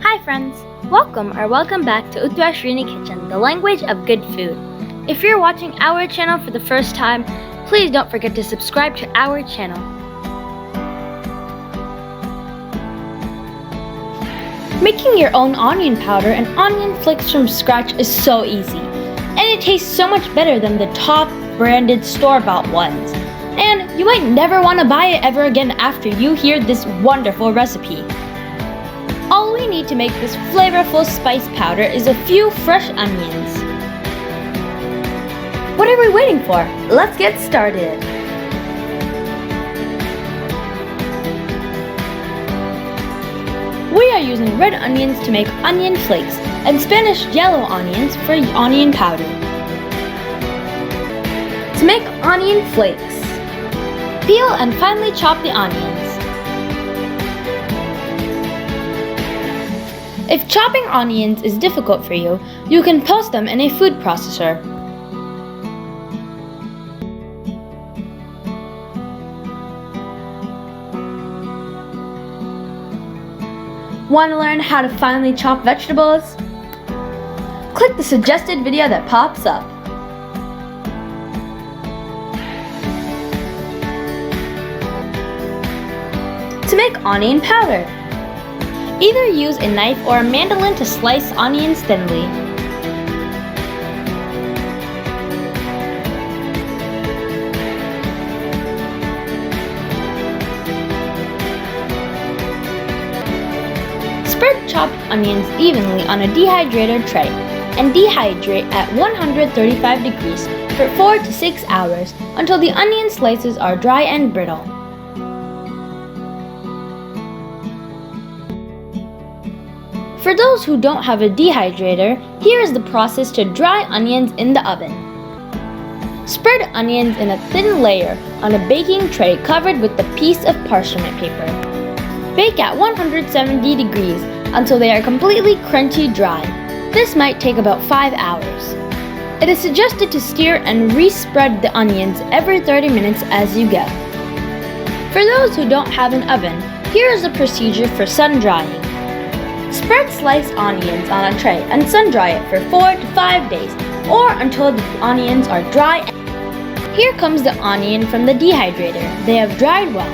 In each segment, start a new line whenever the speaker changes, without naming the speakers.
Hi friends! Welcome back to Utuashrini Kitchen, the language of good food. If you're watching our channel for the first time, please don't forget to subscribe to our channel. Making your own onion powder and onion flakes from scratch is so easy, and it tastes so much better than the top branded store-bought ones. And you might never want to buy it ever again after you hear this wonderful recipe. All we need to make this flavorful spice powder is a few fresh onions. What are we waiting for? Let's get started. We are using red onions to make onion flakes and Spanish yellow onions for onion powder. To make onion flakes, peel and finely chop the onions. If chopping onions is difficult for you, you can toast them in a food processor. Want to learn how to finely chop vegetables? Click the suggested video that pops up. To make onion powder, either use a knife or a mandolin to slice onions thinly. Spread chopped onions evenly on a dehydrator tray and dehydrate at 135 degrees for 4 to 6 hours until the onion slices are dry and brittle. For those who don't have a dehydrator, here is the process to dry onions in the oven. Spread onions in a thin layer on a baking tray covered with a piece of parchment paper. Bake at 170 degrees until they are completely crunchy dry. This might take about 5 hours. It is suggested to stir and re-spread the onions every 30 minutes as you go. For those who don't have an oven, here is the procedure for sun drying. Spread sliced onions on a tray and sun dry it for 4 to 5 days or until the onions are dry. Here comes the onion from the dehydrator. They have dried well.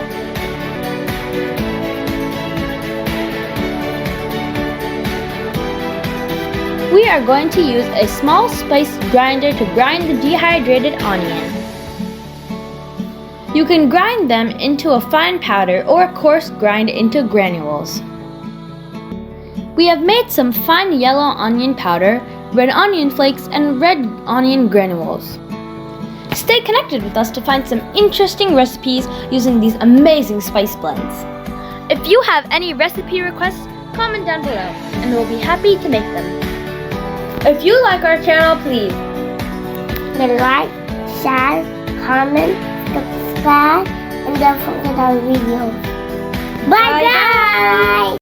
We are going to use a small spice grinder to grind the dehydrated onion. You can grind them into a fine powder or coarse grind into granules. We have made some fine yellow onion powder, red onion flakes, and red onion granules. Stay connected with us to find some interesting recipes using these amazing spice blends. If you have any recipe requests, comment down below and we'll be happy to make them. If you like our channel, please
like, share, comment, subscribe, and don't forget our videos. Bye guys!